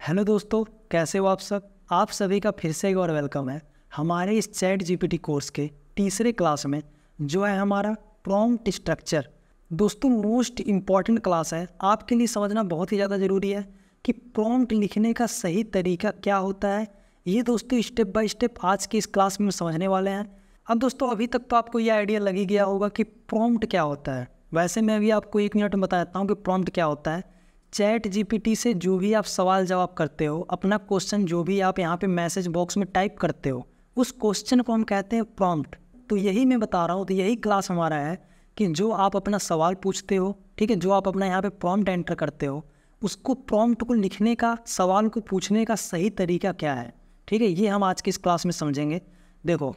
Hello दोस्तों, कैसे हो आप सब। आप सभी का फिर से एक और वेलकम है हमारे इस चैट जीपीटी कोर्स के तीसरे क्लास में, जो है हमारा प्रॉम्प्ट स्ट्रक्चर। दोस्तों, मोस्ट इम्पॉर्टेंट क्लास है। आपके लिए समझना बहुत ही ज़्यादा ज़रूरी है कि प्रॉम्प्ट लिखने का सही तरीका क्या होता है। ये दोस्तों स्टेप बाय स्टेप आज की इस क्लास में समझने वाले हैं। अब दोस्तों, अभी तक तो आपको ये आइडिया लग ही गया होगा कि प्रॉम्प्ट क्या होता है। वैसे मैं अभी आपको 1 मिनट में बता देता हूँ कि प्रॉम्प्ट क्या होता है। चैट जीपीटी से जो भी आप सवाल जवाब करते हो, अपना क्वेश्चन जो भी आप यहाँ पे मैसेज बॉक्स में टाइप करते हो, उस क्वेश्चन को हम कहते हैं प्रॉम्प्ट। तो यही मैं बता रहा हूँ, तो यही क्लास हमारा है कि जो आप अपना सवाल पूछते हो, ठीक है, जो आप अपना यहाँ पे प्रॉम्प्ट एंटर करते हो, उसको प्रॉम्प्ट को लिखने का, सवाल को पूछने का सही तरीका क्या है, ठीक है, ये हम आज की इस क्लास में समझेंगे। देखो,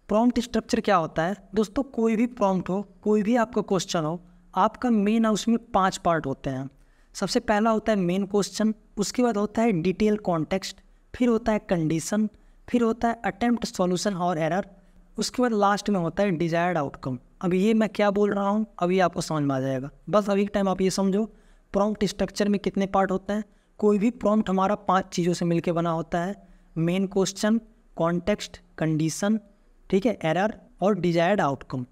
प्रॉम्प्ट स्ट्रक्चर क्या होता है दोस्तों। कोई भी प्रॉम्प्ट हो, कोई भी आपका क्वेश्चन हो, आपका मेन उसमें 5 पार्ट होते हैं। सबसे पहला होता है मेन क्वेश्चन, उसके बाद होता है डिटेल कॉन्टेक्स्ट, फिर होता है कंडीशन, फिर होता है अटेम्प्ट सॉल्यूशन और एरर, उसके बाद लास्ट में होता है डिजायर्ड आउटकम। अभी ये मैं क्या बोल रहा हूँ अभी आपको समझ में आ जाएगा। बस अभी के टाइम आप ये समझो प्रॉम्प्ट स्ट्रक्चर में कितने पार्ट होते हैं। कोई भी प्रॉम्प्ट हमारा 5 चीज़ों से मिलकर बना होता है। मेन क्वेश्चन, कॉन्टेक्स्ट, कंडीशन, ठीक है, एरर और डिजायर्ड आउटकम।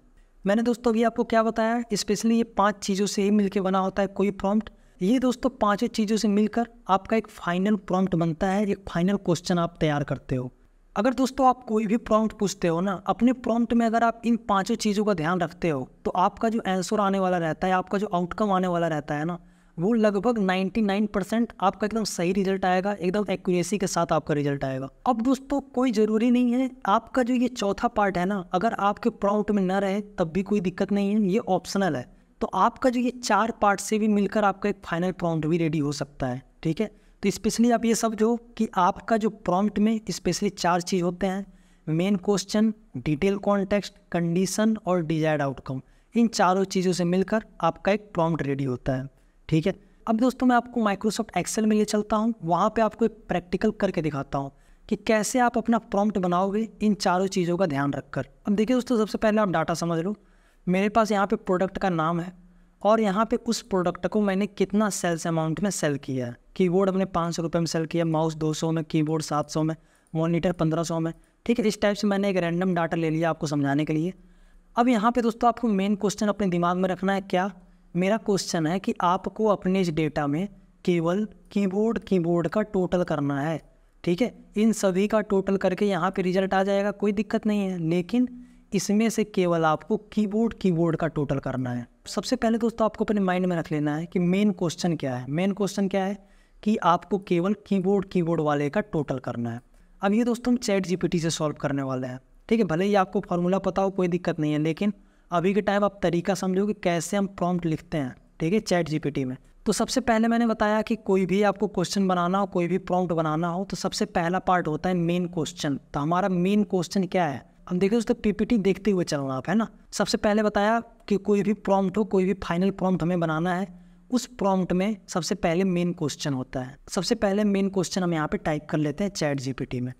मैंने दोस्तों अभी आपको क्या बताया, स्पेशली ये 5 चीज़ों से ही मिलकर बना होता है कोई प्रॉम्प्ट। ये दोस्तों 5 चीज़ों से मिलकर आपका एक फाइनल प्रॉम्प्ट बनता है, एक फाइनल क्वेश्चन आप तैयार करते हो। अगर दोस्तों आप कोई भी प्रॉम्प्ट पूछते हो ना, अपने प्रॉम्प्ट में अगर आप इन 5 चीज़ों का ध्यान रखते हो, तो आपका जो आंसर आने वाला रहता है, आपका जो आउटकम आने वाला रहता है ना, वो लगभग 99% आपका एकदम सही रिजल्ट आएगा, एकदम एक्यूरेसी के साथ आपका रिजल्ट आएगा। अब दोस्तों, कोई ज़रूरी नहीं है आपका जो ये चौथा पार्ट है ना, अगर आपके प्रॉम्प्ट में ना रहे तब भी कोई दिक्कत नहीं है, ये ऑप्शनल है। तो आपका जो ये 4 पार्ट से भी मिलकर आपका एक फाइनल प्रॉम्प्ट भी रेडी हो सकता है, ठीक है। तो स्पेशली आप ये समझो कि आपका जो प्रॉम्प्ट में स्पेशली 4 चीज़ होते हैं। Main question, detail context, condition और डिजायर्ड आउटकम। इन चारों चीज़ों से मिलकर आपका एक प्रॉम्प्ट रेडी होता है, ठीक है। अब दोस्तों, मैं आपको माइक्रोसॉफ्ट एक्सेल में ले चलता हूँ, वहाँ पे आपको एक प्रैक्टिकल करके दिखाता हूँ कि कैसे आप अपना प्रॉम्प्ट बनाओगे इन चारों चीज़ों का ध्यान रखकर। अब देखिए दोस्तों, सबसे पहले आप डाटा समझ लो। मेरे पास यहाँ पे प्रोडक्ट का नाम है और यहाँ पे उस प्रोडक्ट को मैंने कितना सेल्स अमाउंट में सेल किया है। कीबोर्ड हमने 500 रुपये में सेल किया, माउस 200 में, कीबोर्ड 700 में, मॉनिटर 1500 में, ठीक है। इस टाइप से मैंने एक रैंडम डाटा ले लिया आपको समझाने के लिए। अब यहाँ पे दोस्तों आपको मेन क्वेश्चन अपने दिमाग में रखना है। क्या मेरा क्वेश्चन है कि आपको अपने इस डेटा में केवल कीबोर्ड का टोटल करना है, ठीक है। इन सभी का टोटल करके यहाँ पे रिजल्ट आ जाएगा, कोई दिक्कत नहीं है, लेकिन इसमें से केवल आपको कीबोर्ड का टोटल करना है। सबसे पहले दोस्तों आपको अपने माइंड में रख लेना है कि मेन क्वेश्चन क्या है। मेन क्वेश्चन क्या है कि आपको केवल कीबोर्ड वाले का टोटल करना है। अब ये दोस्तों हम चैट जीपीटी से सॉल्व करने वाले हैं, ठीक है। भले ही आपको फार्मूला पता हो, कोई दिक्कत नहीं है, लेकिन अभी के टाइम आप तरीका समझो कि कैसे हम प्रॉम्प्ट लिखते हैं, ठीक है, चैट जीपीटी में। तो सबसे पहले मैंने बताया कि कोई भी आपको क्वेश्चन बनाना हो, कोई भी प्रॉम्प्ट बनाना हो, तो सबसे पहला पार्ट होता है मेन क्वेश्चन। तो हमारा मेन क्वेश्चन क्या है, अब देखिए दोस्तों, पीपीटी देखते हुए चलना आप, है ना। सबसे पहले बताया कि कोई भी प्रॉम्प्ट हो, कोई भी फाइनल प्रॉम्प्ट हमें बनाना है, उस प्रॉम्प्ट में सबसे पहले मेन क्वेश्चन होता है। सबसे पहले मेन क्वेश्चन हम यहाँ पे टाइप कर लेते हैं चैट जीपीटी में।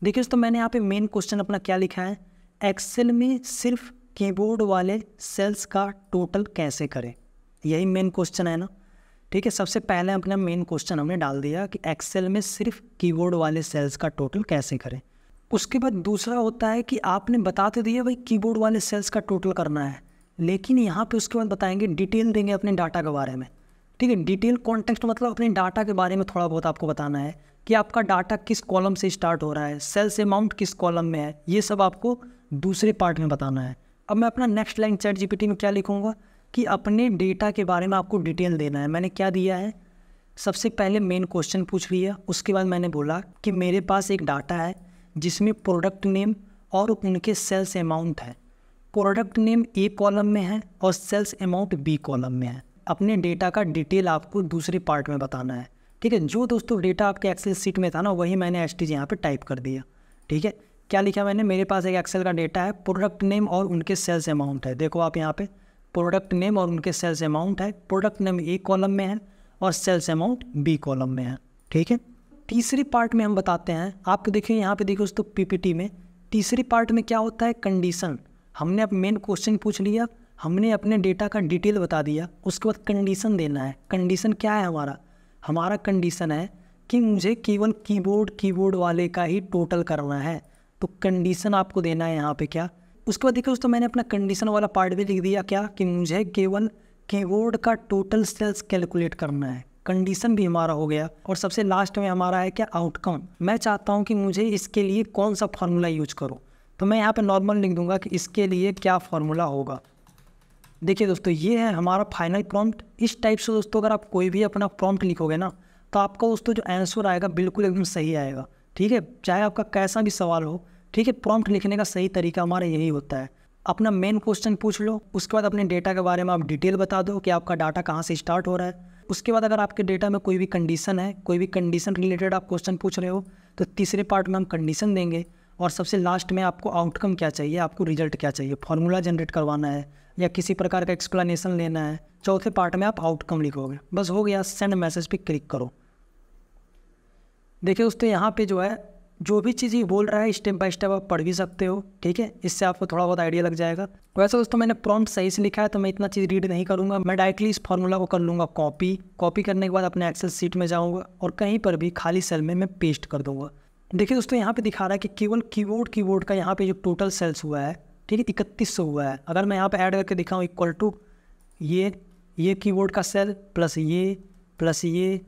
देखिए दोस्तों, मैंने यहाँ पे मेन क्वेश्चन अपना क्या लिखा है, एक्सेल में सिर्फ कीबोर्ड वाले सेल्स का टोटल कैसे करें, यही मेन क्वेश्चन है ना, ठीक है। सबसे पहले अपना मेन क्वेश्चन हमने डाल दिया कि एक्सेल में सिर्फ कीबोर्ड वाले सेल्स का टोटल कैसे करें। उसके बाद दूसरा होता है कि आपने बता तो दिया भाई कीबोर्ड वाले सेल्स का टोटल करना है, लेकिन यहाँ पे उसके बाद बताएंगे, डिटेल देंगे अपने डाटा के बारे में, ठीक है। डिटेल कॉन्टेक्स्ट मतलब अपने डाटा के बारे में थोड़ा बहुत आपको बताना है कि आपका डाटा किस कॉलम से स्टार्ट हो रहा है, सेल्स अमाउंट किस कॉलम में है, ये सब आपको दूसरे पार्ट में बताना है। अब मैं अपना नेक्स्ट लाइन चैट जीपीटी में क्या लिखूँगा कि अपने डेटा के बारे में आपको डिटेल देना है। मैंने क्या दिया है, सबसे पहले मेन क्वेश्चन पूछ लिया, उसके बाद मैंने बोला कि मेरे पास एक डाटा है जिसमें प्रोडक्ट नेम और उनके सेल्स अमाउंट है। प्रोडक्ट नेम ए कॉलम में है और सेल्स अमाउंट बी कॉलम में है। अपने डेटा का डिटेल आपको दूसरे पार्ट में बताना है, ठीक है। जो दोस्तों डेटा आपके एक्सेल सीट में था ना, वही मैंने एसटीज यहाँ पे टाइप कर दिया, ठीक है। क्या लिखा मैंने, मेरे पास एक एक्सेल का डेटा है, प्रोडक्ट नेम और उनके सेल्स अमाउंट है। देखो आप यहाँ पे प्रोडक्ट नेम और उनके सेल्स अमाउंट है, प्रोडक्ट नेम ए कॉलम में है और सेल्स अमाउंट बी कॉलम में है, ठीक है। तीसरी पार्ट में हम बताते हैं आपको, देखिए यहाँ पे देखो दोस्तों पीपीटी में तीसरी पार्ट में क्या होता है, कंडीशन। हमने अब मेन क्वेश्चन पूछ लिया, हमने अपने डेटा का डिटेल बता दिया, उसके बाद कंडीशन देना है। कंडीशन क्या है हमारा कंडीशन है कि मुझे केवल कीबोर्ड वाले का ही टोटल करना है, तो कंडीशन आपको देना है यहाँ पे क्या। उसके बाद देखिए दोस्तों मैंने अपना कंडीशन वाला पार्ट भी लिख दिया क्या, कि मुझे केवल कीबोर्ड का टोटल सेल्स कैलकुलेट करना है। कंडीशन भी हमारा हो गया। और सबसे लास्ट में हमारा है क्या, आउटकम। मैं चाहता हूँ कि मुझे इसके लिए कौन सा फार्मूला यूज करूँ, तो मैं यहाँ पे नॉर्मल लिख दूंगा कि इसके लिए क्या फार्मूला होगा। देखिए दोस्तों ये है हमारा फाइनल प्रॉम्प्ट। इस टाइप से दोस्तों अगर आप कोई भी अपना प्रॉम्प्ट लिखोगे ना, तो आपका दोस्तों जो आंसर आएगा बिल्कुल एकदम सही आएगा। ठीक है, चाहे आपका कैसा भी सवाल हो। ठीक है, प्रॉम्प्ट लिखने का सही तरीका हमारा यही होता है। अपना मेन क्वेश्चन पूछ लो, उसके बाद अपने डेटा के बारे में आप डिटेल बता दो कि आपका डाटा कहाँ से स्टार्ट हो रहा है। उसके बाद अगर आपके डेटा में कोई भी कंडीशन है, कोई भी कंडीशन रिलेटेड आप क्वेश्चन पूछ रहे हो, तो तीसरे पार्ट में हम कंडीशन देंगे। और सबसे लास्ट में आपको आउटकम क्या चाहिए, आपको रिजल्ट क्या चाहिए, फार्मूला जनरेट करवाना है या किसी प्रकार का एक्सप्लेनेशन लेना है। चौथे पार्ट में आप आउटकम लिखोगे। बस हो गया, सेंड मैसेज पे क्लिक करो। देखिए दोस्तों यहाँ पे जो है जो भी चीज़ ये बोल रहा है स्टेप बाय स्टेप आप पढ़ भी सकते हो। ठीक है, इससे आपको थोड़ा बहुत आइडिया लग जाएगा। वैसे दोस्तों मैंने प्रॉम्प्ट सही से लिखा है तो मैं इतना चीज़ रीड नहीं करूँगा। मैं डायरेक्टली इस फार्मूला को कर लूँगा कॉपी करने के बाद अपने एक्सेल सीट में जाऊँगा और कहीं पर भी खाली सेल में मैं पेस्ट कर दूँगा। देखिए दोस्तों यहाँ पे दिखा रहा है कि केवल कीबोर्ड का यहाँ पे जो टोटल सेल्स हुआ है, ठीक है, 3100 हुआ है। अगर मैं यहाँ पे ऐड करके दिखाऊँ इक्वल टू ये कीबोर्ड का सेल प्लस ये,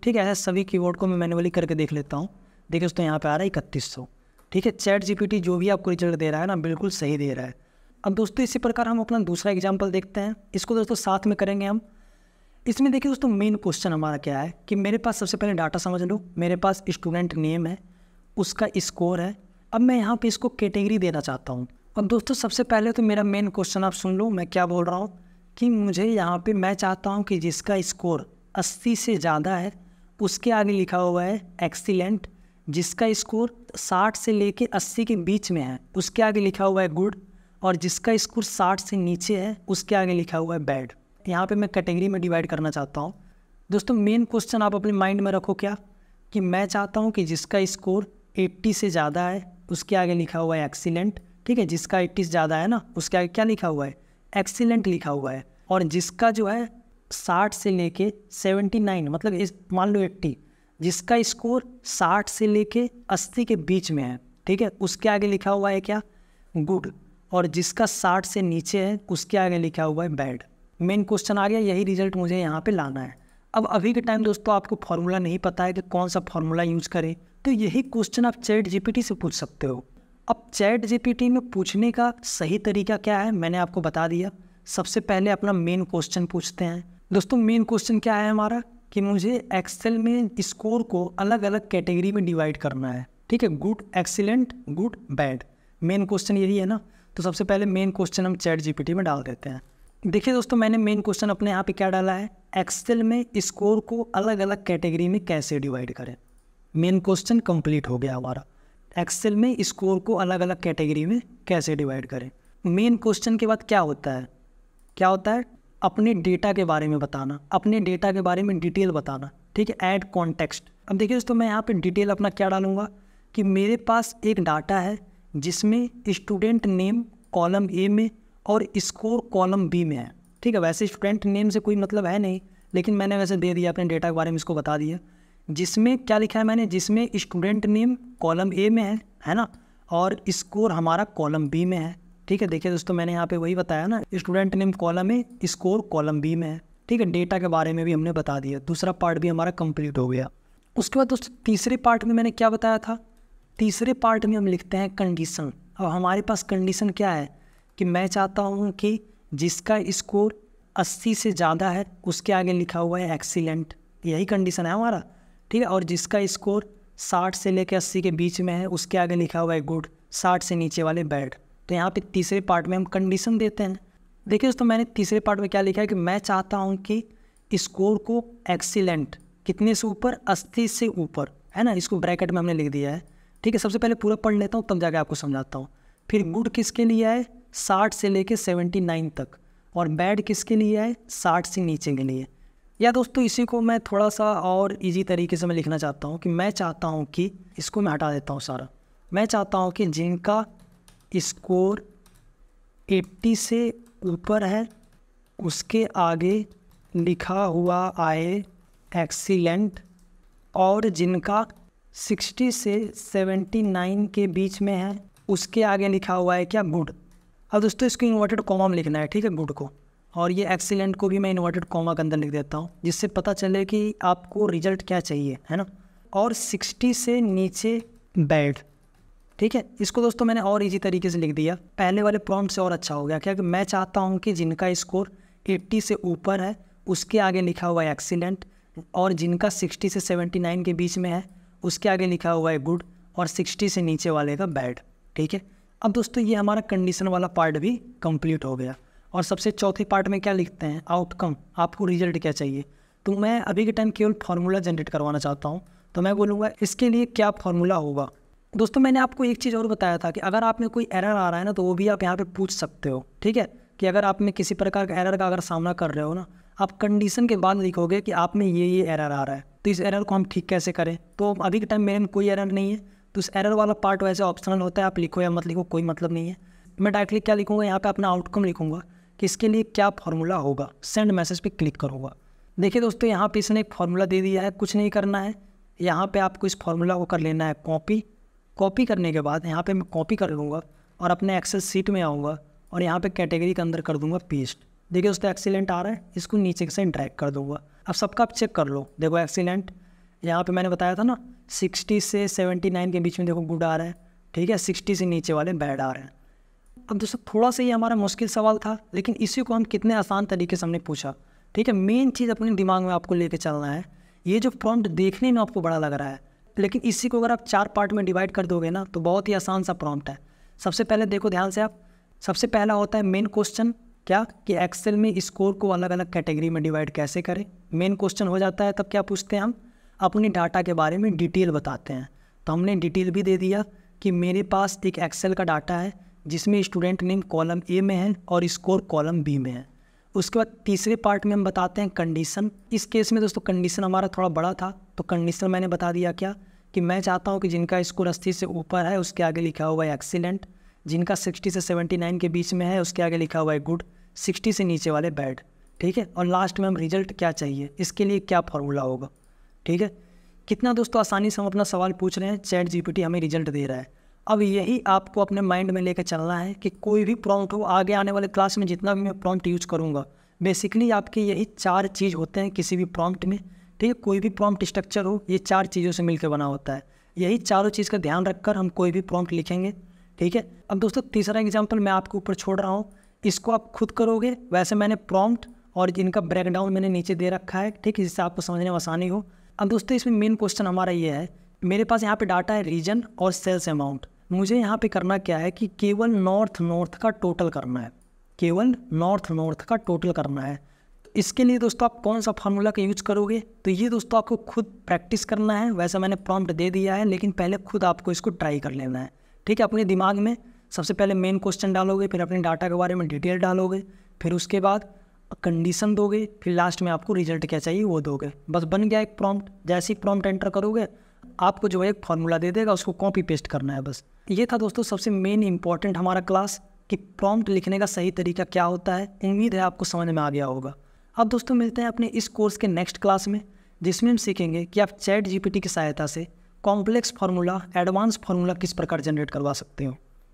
ठीक है, ऐसे सभी कीबोर्ड को मैं मैन्युअली करके देख लेता हूँ। देखिए दोस्तों यहाँ पे आ रहा है 3100। ठीक है, चैट जीपीटी जो भी आपको रिजल्ट दे रहा है ना, बिल्कुल सही दे रहा है। अब दोस्तों इसी प्रकार हम अपना दूसरा एग्जाम्पल देखते हैं। इसको दोस्तों साथ में करेंगे हम। इसमें देखिए दोस्तों मेन क्वेश्चन हमारा क्या है कि मेरे पास सबसे पहले डाटा समझ लो। मेरे पास स्टूडेंट नेम है, उसका स्कोर है। अब मैं यहाँ पे इसको कैटेगरी देना चाहता हूँ। अब दोस्तों सबसे पहले तो मेरा मेन क्वेश्चन आप सुन लो, मैं क्या बोल रहा हूँ कि मुझे यहाँ पे मैं चाहता हूँ कि जिसका स्कोर 80 से ज़्यादा है उसके आगे लिखा हुआ है एक्सीलेंट, जिसका स्कोर 60 से लेके 80 के बीच में है उसके आगे लिखा हुआ है गुड, और जिसका स्कोर 60 से नीचे है उसके आगे लिखा हुआ है बैड। यहाँ पे मैं कैटेगरी में डिवाइड करना चाहता हूँ। दोस्तों मेन क्वेश्चन आप अपने माइंड में रखो क्या, कि मैं चाहता हूँ कि जिसका स्कोर 80 से ज़्यादा है उसके आगे लिखा हुआ है एक्सीलेंट। ठीक है, जिसका 80 से ज़्यादा है ना उसके आगे क्या लिखा हुआ है, एक्सीलेंट लिखा हुआ है। और जिसका जो है 60 से लेके 79 मतलब इस मान लो 80, जिसका स्कोर 60 से लेके 80 के बीच में है, ठीक है, उसके आगे लिखा हुआ है क्या, गुड। और जिसका 60 से नीचे है उसके आगे लिखा हुआ है बैड। मेन क्वेश्चन आ गया, यही रिजल्ट मुझे यहाँ पे लाना है। अब अभी के टाइम दोस्तों आपको फार्मूला नहीं पता है कि कौन सा फार्मूला यूज करें, तो यही क्वेश्चन आप चैट जीपीटी से पूछ सकते हो। अब चैट जीपीटी में पूछने का सही तरीका क्या है मैंने आपको बता दिया। सबसे पहले अपना मेन क्वेश्चन पूछते हैं। दोस्तों मेन क्वेश्चन क्या है हमारा, कि मुझे एक्सेल में स्कोर को अलग अलग कैटेगरी में डिवाइड करना है। ठीक है, good, excellent, good, bad. Main question यही है ना, तो सबसे पहले मेन क्वेश्चन हम चैट जीपीटी में डाल देते हैं। देखिए दोस्तों मैंने मेन क्वेश्चन अपने यहाँ पे क्या डाला है, एक्सेल में स्कोर को अलग अलग कैटेगरी में कैसे डिवाइड करें। मेन क्वेश्चन कंप्लीट हो गया हमारा, एक्सेल में स्कोर को अलग अलग कैटेगरी में कैसे डिवाइड करें। मेन क्वेश्चन के बाद क्या होता है, अपने डेटा के बारे में बताना, अपने डेटा के बारे में डिटेल बताना। ठीक है, ऐड कॉन्टेक्स्ट। अब देखिए दोस्तों मैं यहाँ पे डिटेल अपना क्या डालूंगा, कि मेरे पास एक डाटा है जिसमें स्टूडेंट नेम कॉलम ए में और स्कोर कॉलम बी में है। ठीक है, वैसे स्टूडेंट नेम से कोई मतलब है नहीं, लेकिन मैंने वैसे दे दिया अपने डेटा के बारे में, इसको बता दिया। जिसमें क्या लिखा है मैंने, जिसमें स्टूडेंट नेम कॉलम ए में है ना, और स्कोर हमारा कॉलम बी में है। ठीक है, देखिए दोस्तों मैंने यहाँ पे वही बताया ना, student name column A, score column B में है। ठीक है, डेटा के बारे में भी हमने बता दिया, दूसरा पार्ट भी हमारा कंप्लीट हो गया। उसके बाद दोस्तों तीसरे पार्ट में मैंने क्या बताया था, तीसरे पार्ट में हम लिखते हैं कंडीशन। अब हमारे पास कंडीशन क्या है, कि मैं चाहता हूँ कि जिसका स्कोर 80 से ज़्यादा है उसके आगे लिखा हुआ है एक्सीलेंट, यही कंडीशन है हमारा। ठीक है, और जिसका स्कोर 60 से लेकर 80 के बीच में है उसके आगे लिखा हुआ है गुड, 60 से नीचे वाले बैड। तो यहाँ पे तीसरे पार्ट में हम कंडीशन देते हैं। देखिए दोस्तों मैंने तीसरे पार्ट में क्या लिखा है, कि मैं चाहता हूँ कि स्कोर को एक्सीलेंट कितने से ऊपर, 80 से ऊपर, है ना, इसको ब्रैकेट में हमने लिख दिया है। ठीक है, सबसे पहले पूरा पढ़ लेता हूँ तब जाके आपको समझाता हूँ। फिर गुड किसके लिए है, 60 से लेके 79 तक, और बैड किसके लिए है, 60 से नीचे के लिए। या दोस्तों इसी को मैं थोड़ा सा और इजी तरीके से मैं लिखना चाहता हूँ, कि मैं चाहता हूँ कि इसको मैं हटा देता हूँ सारा। मैं चाहता हूँ कि जिनका स्कोर 80 से ऊपर है उसके आगे लिखा हुआ आए एक्सीलेंट, और जिनका 60 से 79 के बीच में है उसके आगे लिखा हुआ है क्या, गुड। अब दोस्तों इसको इन्वर्टेड कॉमा में लिखना है, ठीक है, गुड को। और ये एक्सीलेंट को भी मैं इन्वर्टेड कॉमा के अंदर लिख देता हूँ, जिससे पता चले कि आपको रिजल्ट क्या चाहिए, है ना। और 60 से नीचे बैड, ठीक है। इसको दोस्तों मैंने और इजी तरीके से लिख दिया, पहले वाले प्रॉम्प्ट से और अच्छा हो गया। क्या कि मैं चाहता हूँ कि जिनका स्कोर 80 से ऊपर है उसके आगे लिखा हुआ है एक्सीलेंट, और जिनका 60 से 79 के बीच में है उसके आगे लिखा हुआ है गुड, और 60 से नीचे वाले का बैड, ठीक है। अब दोस्तों ये हमारा कंडीशन वाला पार्ट भी कंप्लीट हो गया। और सबसे चौथे पार्ट में क्या लिखते हैं, आउटकम, आपको रिजल्ट क्या चाहिए। तो मैं अभी के टाइम केवल फार्मूला जनरेट करवाना चाहता हूँ, तो मैं बोलूँगा इसके लिए क्या फार्मूला होगा। दोस्तों मैंने आपको एक चीज़ और बताया था कि अगर आप में कोई एरर आ रहा है ना, तो वो भी आप यहाँ पे पूछ सकते हो, ठीक है। कि अगर आप में किसी प्रकार का एरर का अगर सामना कर रहे हो ना, आप कंडीशन के बाद लिखोगे कि आप में ये एरर आ रहा है, तो इस एरर को हम ठीक कैसे करें। तो अभी के टाइम मेरे में कोई एरर नहीं है, तो इस एरर वाला पार्ट वैसे ऑप्शनल होता है, आप लिखो या मत लिखो कोई मतलब नहीं है। मैं डायरेक्टली क्या लिखूँगा, यहाँ पर अपना आउटकम लिखूँगा कि इसके लिए क्या फार्मूला होगा, सेंड मैसेज पर क्लिक करूँगा। देखिए दोस्तों यहाँ पे इसने एक फार्मूला दे दिया है, कुछ नहीं करना है, यहाँ पे आपको इस फार्मूला को कर लेना है कॉपी करने के बाद यहाँ पे मैं कॉपी कर लूँगा और अपने एक्सेल सीट में आऊँगा और यहाँ पे कैटेगरी के अंदर कर दूँगा पेस्ट। देखिए दोस्तों एक्सीलेंट आ रहा है, इसको नीचे से ड्रैग कर दूँगा। अब सबका आप चेक कर लो, देखो एक्सीलेंट यहाँ पे मैंने बताया था ना 60 से 79 के बीच में देखो गुड आ रहा है, ठीक है, 60 से नीचे वाले बैड आ रहे हैं। अब दोस्तों थोड़ा सा ये हमारा मुश्किल सवाल था, लेकिन इसी को हम कितने आसान तरीके से हमने पूछा, ठीक है। मेन चीज़ अपने दिमाग में आपको लेके चलना है, ये जो प्रॉम्प्ट देखने में आपको बड़ा लग रहा है, लेकिन इसी को अगर आप 4 पार्ट में डिवाइड कर दोगे ना, तो बहुत ही आसान सा प्रॉम्प्ट है। सबसे पहले देखो ध्यान से आप, सबसे पहला होता है मेन क्वेश्चन, क्या कि एक्सेल में स्कोर को अलग अलग कैटेगरी में डिवाइड कैसे करें। मेन क्वेश्चन हो जाता है तब क्या पूछते हैं, हम अपनी डाटा के बारे में डिटेल बताते हैं। तो हमने डिटेल भी दे दिया कि मेरे पास एक एक्सेल का डाटा है जिसमें स्टूडेंट नेम कॉलम ए में है और स्कोर कॉलम बी में है। उसके बाद तीसरे पार्ट में हम बताते हैं कंडीशन। इस केस में दोस्तों कंडीशन हमारा थोड़ा बड़ा था, तो कंडीशन मैंने बता दिया क्या कि मैं चाहता हूं कि जिनका स्कोर 80 से ऊपर है उसके आगे लिखा हुआ है एक्सीलेंट, जिनका 60 से 79 के बीच में है उसके आगे लिखा हुआ है गुड, 60 से नीचे वाले बैड, ठीक है। और लास्ट में हम रिजल्ट क्या चाहिए, इसके लिए क्या फार्मूला होगा, ठीक है। कितना दोस्तों आसानी से हम अपना सवाल पूछ रहे हैं, चैट जीपीटी हमें रिजल्ट दे रहा है। अब यही आपको अपने माइंड में लेकर चलना है कि कोई भी प्रॉम्प्ट हो, आगे आने वाले क्लास में जितना भी मैं प्रॉम्प्ट यूज़ करूँगा, बेसिकली आपके यही 4 चीज़ होते हैं किसी भी प्रॉम्प्ट में, ठीक है। कोई भी प्रॉम्प्ट स्ट्रक्चर हो, ये 4 चीज़ों से मिलकर बना होता है। यही चारों चीज़ का ध्यान रखकर हम कोई भी प्रॉम्प्ट लिखेंगे, ठीक है। अब दोस्तों तीसरा एग्जाम्पल मैं आपके ऊपर छोड़ रहा हूँ, इसको आप खुद करोगे। वैसे मैंने प्रॉम्प्ट और इनका ब्रेकडाउन मैंने नीचे दे रखा है, ठीक है, जिससे आपको समझने में आसानी हो। अब दोस्तों इसमें मेन क्वेश्चन हमारा ये है, मेरे पास यहाँ पे डाटा है रीजन और सेल्स अमाउंट। मुझे यहाँ पे करना क्या है कि केवल नॉर्थ का टोटल करना है, केवल नॉर्थ का टोटल करना है। तो इसके लिए दोस्तों आप कौन सा फार्मूला का यूज करोगे, तो ये दोस्तों आपको खुद प्रैक्टिस करना है। वैसे मैंने प्रॉम्प्ट दे दिया है, लेकिन पहले खुद आपको इसको ट्राई कर लेना है, ठीक है। अपने दिमाग में सबसे पहले मेन क्वेश्चन डालोगे, फिर अपने डाटा के बारे में डिटेल डालोगे, फिर उसके बाद कंडीशन दोगे, फिर लास्ट में आपको रिजल्ट क्या चाहिए वो दोगे। बस बन गया एक प्रॉम्प्ट। जैसे ही प्रॉम्प्ट एंटर करोगे आपको जो है एक फार्मूला दे देगा, उसको कॉपी पेस्ट करना है बस। ये था दोस्तों सबसे मेन इंपॉर्टेंट हमारा क्लास कि प्रॉम्प्ट लिखने का सही तरीका क्या होता है। उम्मीद है आपको समझ में आ गया होगा। अब दोस्तों मिलते हैं अपने इस कोर्स के नेक्स्ट क्लास में, जिसमें हम सीखेंगे कि आप चैट जीपीटी की सहायता से कॉम्प्लेक्स फार्मूला, एडवांस फार्मूला किस प्रकार जनरेट करवा सकते हो।